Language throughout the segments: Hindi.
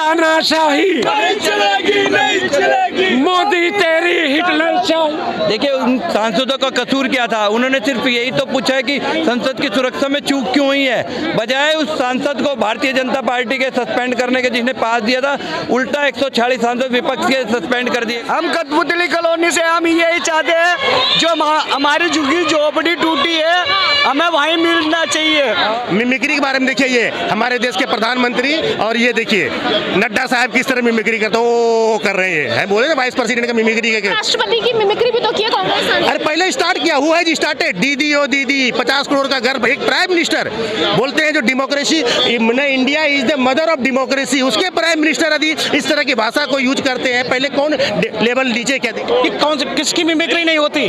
तानाशाही नहीं चलेगी, नहीं चलेगी। मोदी तेरी हिटलर शाही। देखिए उन सांसदों का कसूर क्या था, उन्होंने सिर्फ यही तो पूछा है कि संसद की सुरक्षा में चूक क्यों हुई है, बजाय उस सांसद को भारतीय जनता पार्टी के सस्पेंड करने के जिसने पास दिया था, उल्टा 140 सांसद विपक्ष के सस्पेंड कर दिए। हम कठपुतली कॉलोनी से हम यही चाहते हैं, जो हमारी झुग्गी झोपड़ी टूटी है हमें वहीं मिलना चाहिए। मिमिक्री के बारे में देखिए, ये हमारे देश के प्रधानमंत्री और ये देखिए नड्डा साहब किस तरह मिमिक्री करते वो कर रहे हैं, बोले ना वाइस प्रेसिडेंट का मिमिक्री करके। राष्ट्रपति की मिमिक्री भी तो की है कांग्रेस ने। अरे पहले स्टार्ट किया हुआ है जी, स्टार्टेड दीदी ओ दीदी 50 करोड़ का घर, एक प्राइम मिनिस्टर बोलते हैं जो democracy India is the mother of democracy, उसके प्राइम मिनिस्टर यदि इस तरह की भाषा को यूज करते हैं, पहले कौन लेवल नीचे क्या देखिए कौन किसकी मिमिक्री नहीं होती,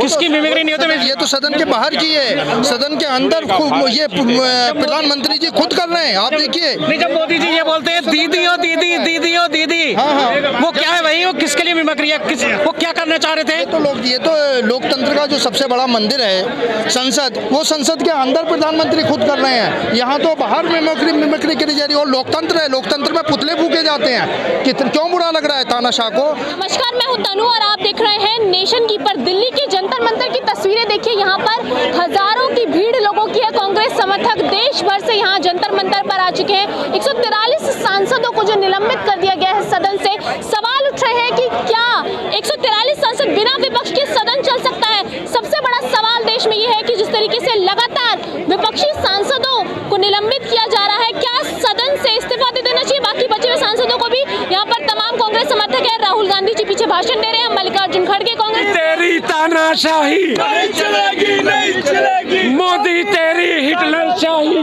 किसकी मिमिक्री नहीं होती। ये तो सदन के बाहर की है, सदन के अंदर ये प्रधानमंत्री जी खुद कर रहे हैं, आप देखिए। नहीं, जब मोदी जी ये बोलते हैं दीदी ओ दीदी दीदी ओ दीदी, वो क्या है भाई, वो किसके लिए मिमिक्री है, वो क्या करना चाह रहे थे? ये तो लोकतंत्र का जो सबसे बड़ा मंदिर है संसद, वो संसद के अंदर प्रधानमंत्री खुद कर रहे हैं, यहाँ तो बाहर मिमिक्री करी जा रही है। और लोकतंत्र है, लोकतंत्र में पुतले फूके जाते हैं, क्यों बुरा लग रहा है तानाशाह को? नमस्कार, मैं हूं तनु और आप देख रहे हैं नेशन कीपर। दिल्ली के जंतर मंतर की तस्वीरें देखिए, यहाँ पर हजारों की भीड़ लोगों की है। कांग्रेस समर्थक देश भर से यहाँ जंतर मंतर पर आ चुके हैं। 143 सांसदों को जो निलंबित कर दिया गया है सदन से, सवाल उठ रहे हैं कि क्या 143 सांसद बिना विपक्ष के सदन चल सकता है? सबसे बड़ा सवाल देश में ये है कि जिस तरीके से लगातार विपक्षी सांसदों को निलंबित किया जा रहा है, क्या सदन से इस्तीफा दे देना चाहिए बाकी बचे हुए सांसदों को भी? यहाँ पर तमाम कांग्रेस समर्थक है, राहुल गांधी जी पीछे भाषण दे रहे हैं, मल्लिकार्जुन खड़गे कांग्रेस। तेरी तानाशाही नहीं चलेगी, नहीं चलेगी। मोदी तेरी हिटलर शाही।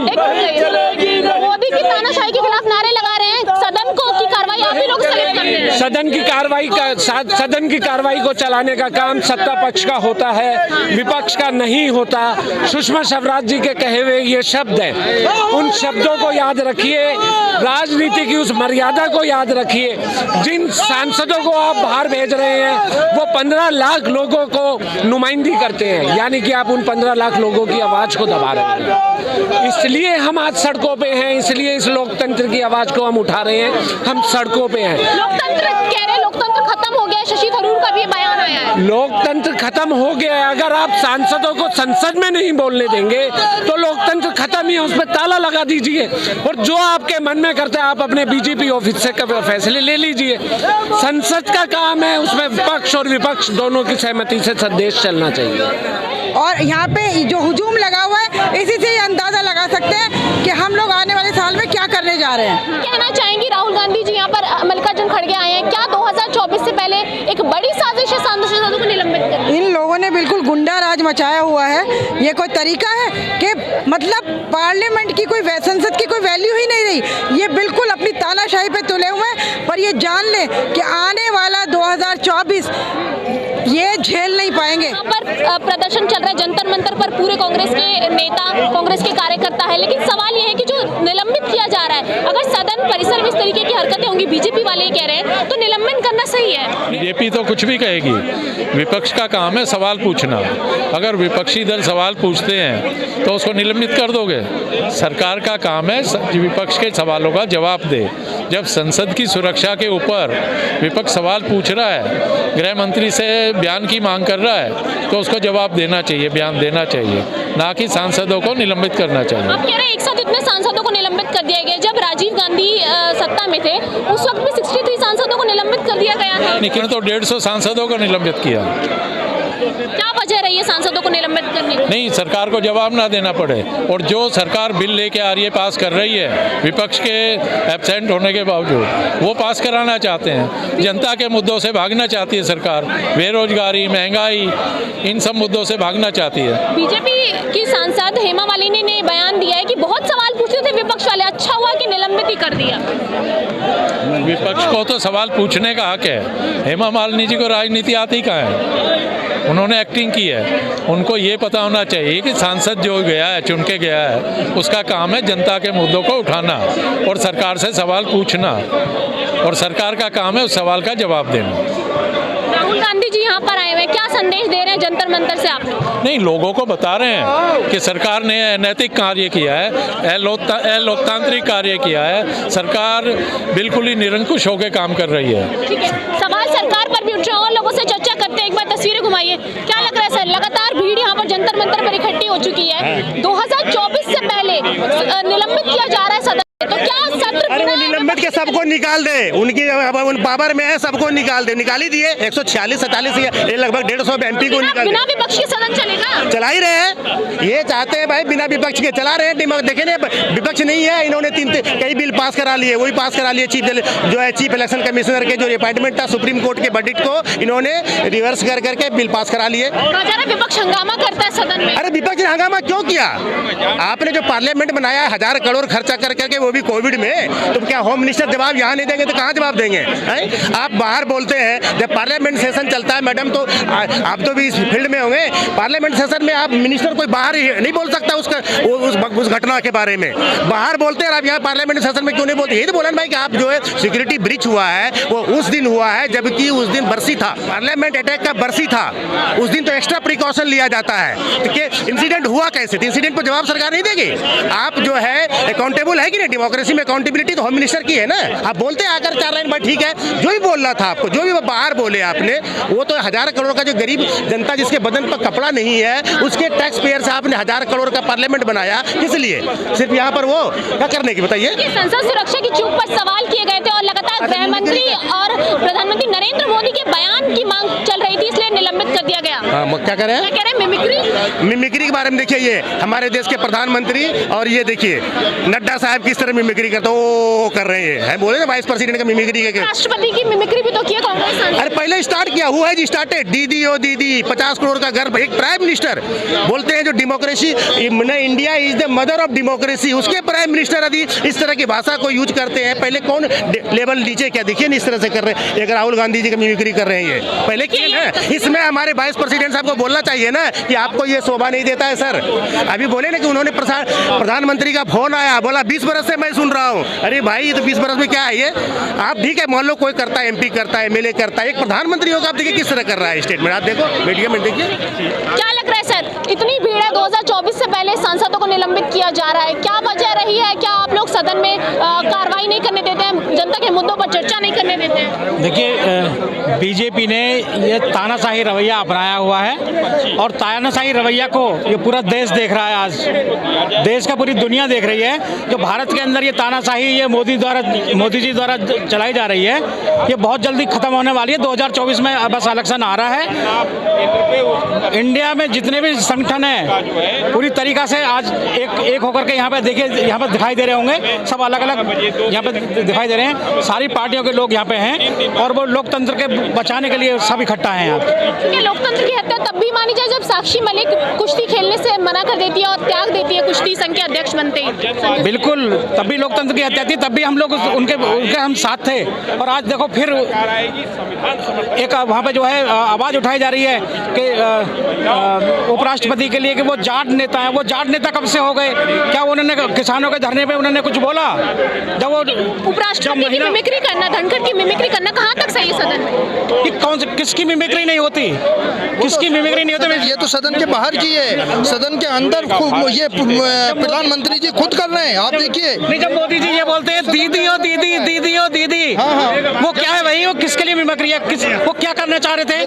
मोदी की तानाशाही के खिलाफ नारे लगा रहे हैं, सदन को की कार्रवाई आप ही लोग स्थगित कर रहे हैं। सदन की कार्रवाई को चलाने का काम सत्ता पक्ष का होता है, विपक्ष का नहीं होता। सुषमा स्वराज जी के कहे हुए ये शब्द हैं, उन शब्दों को याद रखिए, राजनीति की उस मर्यादा को याद रखिए। जिन सांसदों को आप बाहर भेज रहे हैं वो 15 लाख लोगों को नुमाइंदी करते हैं, यानी कि आप उन 15 लाख लोगों की आवाज को दबा रहे हैं। इसलिए हम आज सड़कों पे हैं, इसलिए इस लोकतंत्र की आवाज को हम उठा रहे हैं, हम सड़कों पे हैं। लोकतंत्र कह रहे हैं, लोकतंत्र खत्म हो गया है, शशि थरूर का भी बयान आया है। लोकतंत्र खत्म हो गया है। अगर आप सांसदों को संसद में नहीं बोलने देंगे तो लोकतंत्र खत्म ही है, उस पर ताला लगा दीजिए और जो आपके मन में करते हैं आप अपने बीजेपी ऑफिस से फैसले ले लीजिए। संसद का काम है, उसमें पक्ष और विपक्ष दोनों की सहमति से देश चलना चाहिए। और यहाँ पे जो हुजूम लगा हुआ है, इसी से अंदाजा लगा सकते हैं कि हम लोग आने वाले साल में क्या करने जा रहे हैं। कहना चाहेंगी राहुल गांधी जी यहाँ पर मल्लिकार्जुन खड़गे आए हैं, क्या 2024 से पहले एक बड़ी साजिश है सांसदों को निलंबित करने? इन लोगों ने बिल्कुल गुंडा राज मचाया हुआ है। ये कोई तरीका है कि मतलब पार्लियामेंट की कोई संसद की कोई वैल्यू ही नहीं रही। ये बिल्कुल अपनी तानाशाही पे तुले हुए हैं, पर ये जान ले कि आने वाला 2024 ये झेल नहीं पाएंगे। यहाँ पर प्रदर्शन चल रहा है जंतर मंतर पर, पूरे कांग्रेस के नेता, कांग्रेस के कार्यकर्ता है, लेकिन सवाल ये है कि जो निलंबित किया जा रहा है, अगर सदन परिसर में इस तरीके की हरकतें होंगी, बीजेपी वाले ही कह रहे हैं, तो निलंबन करना सही है। बीजेपी तो कुछ भी कहेगी, विपक्ष का काम है सवाल पूछना। अगर विपक्षी दल सवाल पूछते हैं तो उसको निलंबित कर दोगे? सरकार का काम है विपक्ष के सवालों का जवाब दे। जब संसद की सुरक्षा के ऊपर विपक्ष सवाल पूछ रहा है, गृह मंत्री से बयान की मांग कर रहा है, तो उसको जवाब देना चाहिए, बयान देना चाहिए, ना कि सांसदों को निलंबित करना चाहिए। आप कह रहे हैं एक साथ इतने सांसदों को निलंबित कर दिया गया। जब राजीव गांधी सत्ता में थे उस वक्त भी 63 सांसदों को निलंबित कर दिया गया था, लेकिन तो 150 सांसदों को निलंबित किया। क्या वजह रही है सांसदों को निलंबित करने की? नहीं, सरकार को जवाब ना देना पड़े। और जो सरकार बिल लेके आ रही है, पास कर रही है, विपक्ष के एब्सेंट होने के बावजूद वो पास कराना चाहते हैं। जनता के मुद्दों से भागना चाहती है सरकार, बेरोजगारी, महंगाई, इन सब मुद्दों से भागना चाहती है। बीजेपी की सांसद हेमा मालिनी ने बयान दिया है कि बहुत सवाल पूछते थे विपक्ष वाले, अच्छा हुआ कि निलंबित ही कर दिया। विपक्ष को तो सवाल पूछने का हक है। हेमा मालिनी जी को राजनीति आती कहाँ है? उन्होंने एक्टिंग की है। उनको ये पता होना चाहिए कि सांसद जो गया है, चुन के गया है, उसका काम है जनता के मुद्दों को उठाना और सरकार से सवाल पूछना, और सरकार का काम है उस सवाल का जवाब देना। राहुल गांधी जी यहाँ पर आए हुए हैं, क्या संदेश दे रहे हैं जंतर मंतर से आप? नहीं, लोगों को बता रहे हैं कि सरकार ने अनैतिक कार्य किया है, अलोकतांत्रिक कार्य किया है, सरकार बिल्कुल ही निरंकुश होकर काम कर रही है। ठीक है, सवाल सरकार पर भी उठ रहे हैं और लोगों से चर्चा करते हैं। एक बार तस्वीरें घुमाइए, क्या लग रहा है सर? लगातार भीड़ यहाँ पर जंतर मंतर पर इकट्ठी हो चुकी है। 2024 से पहले निलंबित किया जा रहा है सदन, तो क्या सत्र? अरे वो निलंबित के सबको निकाल दे, उनकी उन पावर में है, सबको निकाल दे, निकाल ही दिए। 146-47 ये लगभग 150 MP को निकाल बिना विपक्ष के सदन चलेगा? चला ही रहे हैं, ये चाहते हैं भाई बिना विपक्ष के चला रहे हैं। देखे ना, विपक्ष नहीं है, इन्होंने कई बिल पास करा लिए, वही पास करा लिए। चीफ इलेक्शन कमिश्नर के जो अपॉइंटमेंट था, सुप्रीम कोर्ट के वर्डिक्ट को इन्होंने रिवर्स कर करके बिल पास करा लिए। विपक्ष हंगामा करता है सदन में। अरे विपक्ष ने हंगामा क्यों किया? आपने जो पार्लियामेंट बनाया है 1000 करोड़ खर्चा कर करके, वो भी कोविड में, तो क्या होम मिनिस्टर जवाब यहाँ नहीं देंगे तो कहाँ जवाब देंगे? आप बाहर बोलते हैं, जब पार्लियामेंट सेशन चलता है मैडम, तो आप तो भी इस फील्ड में होंगे, पार्लियामेंट सेशन में आप मिनिस्टर कोई बाहर नहीं बोल सकता उस घटना के बारे में, बाहर बोलते हैं। आप यहाँ पार्लियामेंट सेशन में क्यों नहीं बोलते? यही तो बोला भाई कि आप जो है सिक्योरिटी ब्रीच हुआ है वो उस दिन हुआ है जबकि उस दिन बरसी था, पार्लियामेंट अटैक का बरसी था, उस दिन तो एक्स्ट्रा प्रिकॉशन लिया जाता है। तो इंसिडेंट हुआ कैसे? इंसिडेंट पर जवाब सरकार नहीं देगी। आप जो है अकाउंटेबल है कि नहीं? डेमोक्रेसी में अकाउंटेबिलिटी तो होम मिनिस्टर की है ना। आप बोलते हैं आकर 4 लाइन, ठीक है, जो भी बोल रहा था आपको, जो भी बाहर बोले आपने, वो तो 1000 करोड़ का जो गरीब जनता जिसके बदन पर कपड़ा नहीं है, उसके टैक्स पेयर से आपने 1000 करोड़ का पार्लियामेंट बनाया, किस लिए? सिर्फ यहाँ पर वो क्या करने की, बताइए? संसद सुरक्षा की चूक पर सवाल किए गए थे और लगातार गृह मंत्री और प्रधानमंत्री नरेंद्र मोदी के बयान की मांग चल रही थी, इसलिए निलंबित कर दिया गया। क्या कह रहे हैं? मिमिक्री के बारे में देखिए, ये हमारे देश के प्रधानमंत्री और ये देखिए नड्डा साहब किस तरह मिमिक्री करते कर रहे हैं, बोले ना वाइस प्रेसिडेंट का मिमिक्री के। राष्ट्रपति की मिमिक्री भी तो किया कांग्रेस ने। अरे पहले स्टार्ट किया हुआ है जी, स्टार्टेड दीदी ओ दीदी 50 करोड़ का घर, एक प्राइम मिनिस्टर बोलते हैं जो democracy, India is the mother of democracy, उसके प्राइम मिनिस्टर यदि इस तरह की भाषा को यूज करते हैं, पहले कौन लेवल नीचे, क्या देखिए इस तरह से कर रहे हैं, एक राहुल गांधी जी का मिमिक्री कर रहे हैं, ये पहले खेल है। इसमें हमारे वाइस प्रेसिडेंट साहब को बोलना चाहिए ना कि आपको ये शोभा नहीं देता है सर। अभी बोले ना कि उन्होंने प्रधानमंत्री का फोन आया, बोला 20 बरस से मैं सुन रहा हूँ। अरे भाई, तो 20 बरस में क्या है ये? आप ठीक है, मान लो कोई करता है, MP करता है, MLA करता है, एक प्रधानमंत्री होगा, आप देखिए किस तरह कर रहा है स्टेटमेंट, आप देखो मीडिया में देखिए। क्या लग रहा है सर, इतनी भीड़ है, 2024 से पहले सांसदों को निलंबित किया जा रहा है, क्या वजह रही है? क्या आप लोग सदन में कार्रवाई नहीं करने देते हैं, जनता के मुद्दों पर चर्चा नहीं करने देते हैं? देखिए, बीजेपी ने ये तानाशाही रवैया अपनाया हुआ है और तानाशाही रवैया को ये पूरा देश देख रहा है। आज देश का पूरी दुनिया देख रही है। जो भारत के अंदर ये तानाशाही ये मोदी जी द्वारा चलाई जा रही है, ये बहुत जल्दी खत्म होने वाली है। 2024 में बस इलेक्शन आ रहा है। इंडिया में जितने भी संगठन हैं पूरी तरीका से आज एक होकर के यहाँ पे देखिए, यहाँ पे दिखाई दे रहे होंगे, सब अलग अलग यहाँ पे दिखाई दे रहे हैं। सारी पार्टियों के लोग यहाँ पे हैं और वो लोकतंत्र के बचाने के लिए सब इकट्ठा हैं यहाँ पे। लोकतंत्र की हत्या तब भी मानी जाए जब साक्षी मलिक कुश्ती खेलने से मना कर देती है और त्याग देती है कुश्ती संघ के अध्यक्ष बनते ही। बिल्कुल, तब भी लोकतंत्र की हत्या थी, तब भी हम लोग उनके हम साथ थे। और आज देखो फिर एक वहाँ पे जो है आवाज़ उठाई जा रही है कि उपराष्ट्रपति के लिए कि वो जाट नेता है। वो जाट नेता कब से हो गए? क्या उन्होंने किसानों के धरने पे उन्होंने कुछ बोला? जब वो उपराष्ट्रपति की मिमिक्री करना, धनखड़ की मिमिक्री करना कहाँ तक सही है सदन में? कौन किसकी मिमिक्री नहीं होती? किसकी मिमिक्री नहीं होती? ये तो सदन के बाहर की है, सदन के अंदर ये प्रधानमंत्री जी खुद कर रहे हैं। आप देखिए, नहीं, जब मोदी जी ये बोलते हैं दीदी ओ दीदी, दीदी ओ दीदी, वो क्या है भाई? वो किसके लिए मिमिक्री है? वो क्या करना चाह रहे थे?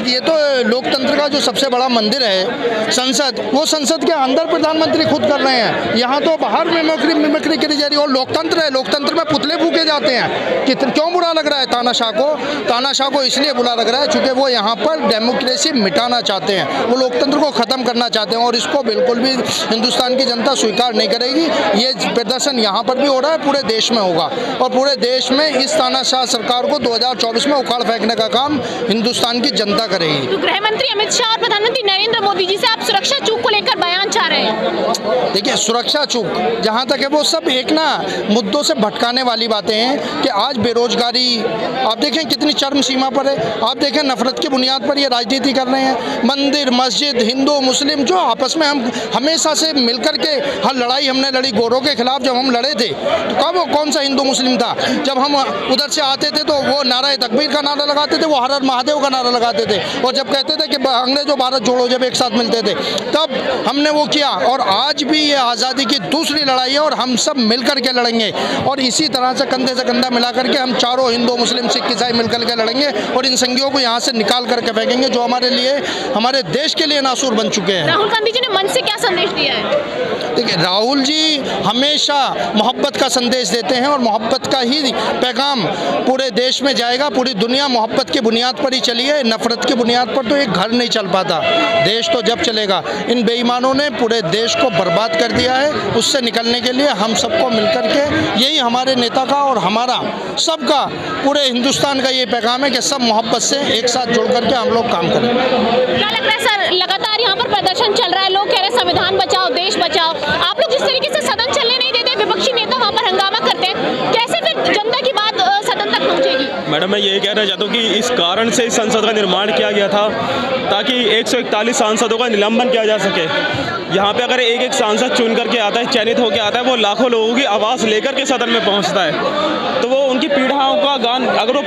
ये तो लोकतंत्र का जो सबसे बड़ा मंदिर है संसद, वो संसद के अंदर प्रधानमंत्री खुद कर रहे हैं। यहाँ तो बाहर मिमिक्री करी जा रही है। और लोकतंत्र है, लोकतंत्र में पुतले फूके जाते हैं। क्यों बुरा लग रहा है तानाशाह को? तानाशाह को इसलिए बुरा लग रहा है क्योंकि वो यहाँ पर डेमोक्रेसी मिटाना चाहते हैं, वो लोकतंत्र को खत्म करना चाहते हैं और इसको बिल्कुल भी हिंदुस्तान की जनता स्वीकार नहीं करेगी। ये प्रदर्शन यहाँ पर भी हो रहा है, पूरे देश में होगा और पूरे देश में इस तानाशाह सरकार को 2024 में उखाड़ फेंकने का काम हिंदुस्तान की जनता करेगी। तो गृह मंत्री अमित शाह और प्रधानमंत्री नरेंद्र मोदी जी से आप सुरक्षा चूक को लेकर बयान चाह रहे हैं। देखिए, सुरक्षा चूक जहाँ तक है वो सब एक ना मुद्दों से भटकाने वाली बातें हैं कि आज बेरोजगारी आप देखें कितनी चरम सीमा पर है। आप देखें नफरत की बुनियाद पर ये राजनीति कर रहे हैं। मंदिर मस्जिद हिंदू मुस्लिम जो आपस में हम हमेशा से मिलकर के हर लड़ाई हमने लड़ी, गोरों के खिलाफ जब हम लड़े थे तो कब कौन सा हिंदू मुस्लिम था? जब हम उधर से आते थे तो वो नारा तकबीर का नारा लगाते थे, वो हर हर महादेव का नारा लगाते थे। और जब कहते थे कि अंग्रेजों भारत जोड़ो, जब एक साथ मिलते थे, तब हमने वो किया। और आज भी ये आज़ादी की दूसरी लड़ाई है और हम सब मिलकर के लड़ेंगे। और इसी तरह से कंधे से कंधा मिला करके हम चारों, हिंदू, मुस्लिम, सिख, ईसाई मिलकर के लड़ेंगे और इन संगियों को यहाँ से निकाल करके फेंकेंगे जो हमारे लिए, हमारे देश के लिए नासूर बन चुके हैं। राहुल गांधी जी ने मंच से क्या संदेश दिया है? देखिए, राहुल जी हमेशा मोहब्बत का संदेश देते हैं और मोहब्बत का ही पैगाम पूरे देश में जाएगा। पूरी दुनिया मोहब्बत की बुनियाद पर ही चली है, नफरत की बुनियाद पर तो एक घर नहीं चल पाता। देश तो जब चलेगा। इन बेईमानों ने पूरे देश को बर्बाद कर दिया है। उससे निकलने के लिए हम सबको मिलकर के, यही हमारे नेता का और हमारा सबका, पूरे हिंदुस्तान का ये पैगाम है कि सब मोहब्बत से एक साथ जुड़ करके हम लोग काम करें। क्या लग रहा है सर, लगातार यहाँ पर प्रदर्शन चल रहा है, लोग कह रहे हैं संविधान बचाओ, देश बचाओ। आप लोग जिस तरीके से सदन चलने नहीं देते, विपक्षी नेता वहाँ पर हंगामा करते हैं, कैसे फिर जनता की बात सदन तक पहुँचेगी? मैडम, मैं यही कहना चाहता हूँ कि इस कारण से इस संसद का निर्माण किया गया था ताकि 141 सांसदों का निलंबन किया जा सके। यहाँ पे अगर एक एक सांसद चुन करके आता है, चयनित होकर आता है, वो लाखों लोगों की आवाज़ लेकर के सदन में पहुँचता है, तो वो उनकी पीढ़ाओं का गान, अगर वो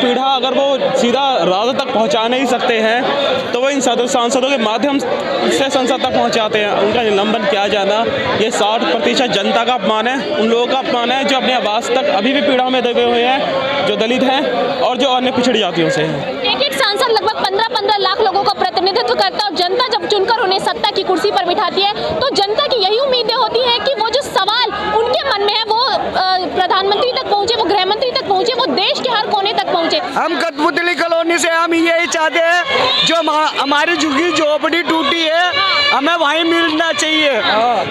सीधा राजा तक पहुँचा नहीं सकते हैं, तो वो इन सांसदों के माध्यम से संसद तक पहुँचाते हैं। उनका निलंबन किया जाना ये 60% जनता का अपमान है, उन लोगों का अपमान है जो अपनी आवाज़ तक अभी भी पीड़ाओं में दबे हुए हैं, जो दलित हैं और जो अन्य पिछड़ी जातियों से हैं। एक एक सांसद लगभग 15-15 लाख लोगों का प्रतिनिधित्व करता है और जनता जब चुनकर उन्हें सत्ता की कुर्सी पर बिठाती है, तो जनता की यही उम्मीदें होती हैं कि वो जो सवाल उनके मन में है वो प्रधानमंत्री तक पहुँचे, वो गृह मंत्री तक पहुँचे, वो देश के हर कोने तक पहुँचे। हम कठपुतली कॉलोनी से हम यही चाहते हैं, जो हमारी झुग्गी झोपड़ी टूटी है, हमें वहीं मिलना चाहिए।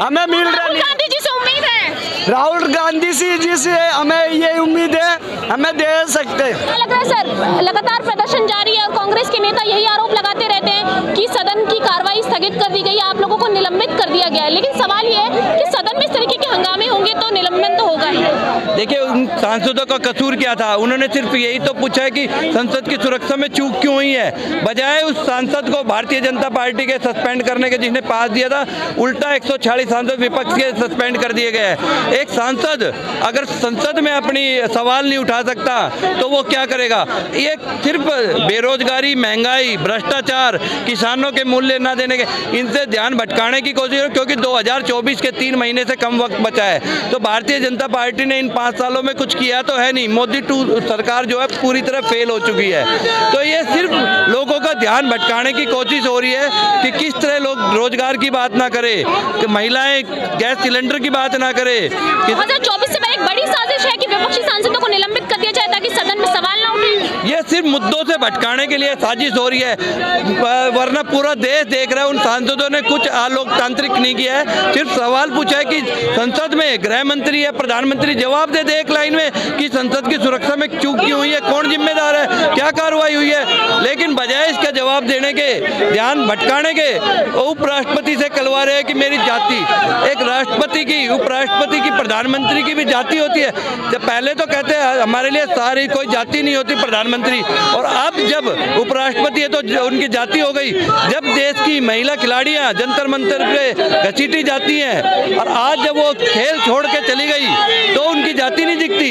हमें मिल रहा नहीं। गांधी जी से उम्मीद है, राहुल गांधी जी से हमें ये उम्मीद है, हमें दे सकते हैं। क्या लग रहा है सर, लगातार प्रदर्शन जारी है और कांग्रेस के नेता यही आरोप लगाते रहते हैं कि सदन की कार्रवाई स्थगित कर दी गई है, आप लोगों को निलंबित कर दिया गया है, लेकिन सवाल ये है कि सदन में इस तरीके के हंगामे होंगे तो निलंबन तो होगा ही। देखिए, उन सांसदों का कसूर क्या था? उन्होंने सिर्फ यही तो पूछा है कि संसद की सुरक्षा में चूक क्यों हुई है। बजाय उस सांसद को भारतीय जनता पार्टी के सस्पेंड करने के, जिसने पास दिया था, उल्टा 140 सांसद विपक्ष के सस्पेंड कर दिए गए। एक सांसद अगर संसद में अपनी सवाल नहीं उठा सकता तो वो क्या करेगा? ये सिर्फ बेरोजगारी, महंगाई, भ्रष्टाचार, किसानों के मूल्य न देने के, इनसे ध्यान भटकाने की कोशिश है, क्योंकि 2024 के 3 महीने से कम वक्त बचा है। तो भारतीय जनता पार्टी ने इन 5 सालों में कुछ किया तो है नहीं। मोदी 2 सरकार जो है पूरी तरह फेल हो चुकी है। तो ये सिर्फ लोगों का ध्यान भटकाने की कोशिश हो रही है कि किस तरह लोग रोजगार की बात ना करें, कि महिलाएं गैस सिलेंडर की बात ना करें। 2024 से पहले एक बड़ी साजिश है कि विपक्षी सांसदों को निलंबित कर दिया जाए ताकि सदन में सवाल ना उठे। ये सिर्फ मुद्दों से भटकाने के लिए साजिश हो रही है, वरना पूरा देश देख रहा है। उन सांसदों ने कुछ अलोकतांत्रिक नहीं किया है, सिर्फ सवाल पूछा है कि संसद में गृह मंत्री या प्रधानमंत्री जवाब दे दे एक लाइन में कि संसद की सुरक्षा में चूक क्यों हुई है, कौन जिम्मेदार है, क्या कार्रवाई हुई है। लेकिन बजाय इसका जवाब देने के, ध्यान भटकाने के, उपराष्ट्रपति से कलवा रहे हैं कि मेरी जाति, एक राष्ट्रपति की, उपराष्ट्रपति की, प्रधानमंत्री की भी जाति होती है। जब पहले तो कहते हैं हमारे लिए सारी कोई जाति नहीं होती प्रधानमंत्री, और अब जब उपराष्ट्रपति है तो उनकी जाति हो गई। जब देश की महिला खिलाड़ियां जंतर मंतर पे घसीटी जाती हैं और आज जब वो खेल छोड़ के चली गई तो उनकी जाति नहीं दिखती।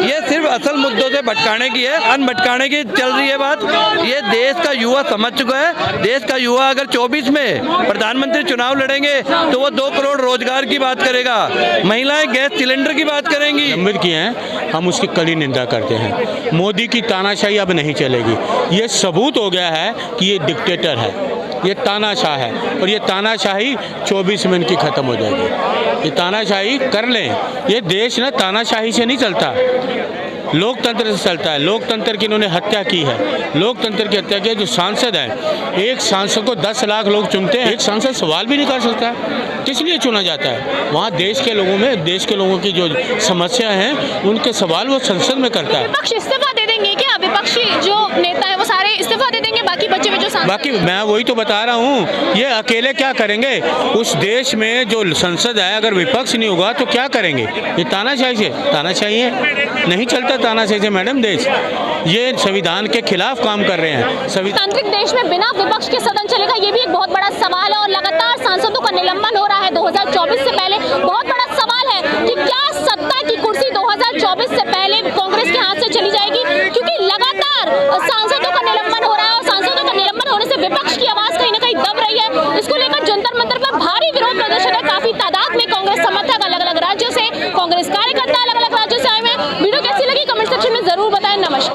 ये सिर्फ असल मुद्दों से भटकाने की है, अन भटकाने की चल रही है बात। ये देश का युवा समझ चुका है। देश का युवा अगर 24 में प्रधानमंत्री चुनाव लड़ेंगे तो वो 2 करोड़ रोजगार की बात करेगा, महिलाएं गैस सिलेंडर की बात करेंगी। निलंबित किए हैं, हम उसकी कड़ी निंदा करते हैं। मोदी की तानाशाही अब नहीं चलेगी। ये सबूत हो गया है कि ये डिक्टेटर है, ये तानाशाह है, और ये तानाशाही 24 में इनकी ख़त्म हो जाएगी। ये तानाशाही कर लें। ये देश ना तानाशाही से नहीं चलता, लोकतंत्र से चलता है। लोकतंत्र की इन्होंने हत्या की है, लोकतंत्र की हत्या की है। जो सांसद है, एक सांसद को 10 लाख लोग चुनते हैं, एक सांसद सवाल भी नहीं कर सकता है। किस लिए चुना जाता है? वहाँ देश के लोगों में, देश के लोगों की जो समस्या हैं उनके सवाल वो संसद में करता है। विपक्ष इस्तीफा दे देंगे क्या? विपक्षी जो नेता है वो सारे इस्तीफा दे देंगे, बाकी बचे हुए जो सांसद? बाकी मैं वही तो बता रहा हूँ, ये अकेले क्या करेंगे? उस देश में जो संसद है, अगर विपक्ष नहीं होगा तो क्या करेंगे? ये तानाशाही से, तानाशाही है, नहीं चलता तानाशाही से मैडम देश। ये संविधान के खिलाफ काम कर रहे हैं। तांत्रिक देश में बिना विपक्ष के सदन चलेगा, ये भी एक बहुत बड़ा सवाल है। और लगातार सांसदों का निलंबन हो रहा है 2024 से पहले। बहुत बड़ा सवाल है कि क्या सत्ता की कुर्सी 2024 से पहले कांग्रेस के हाथ से चली जाएगी, क्योंकि लगातार सांसदों ज़रूर बताएं। नमस्कार।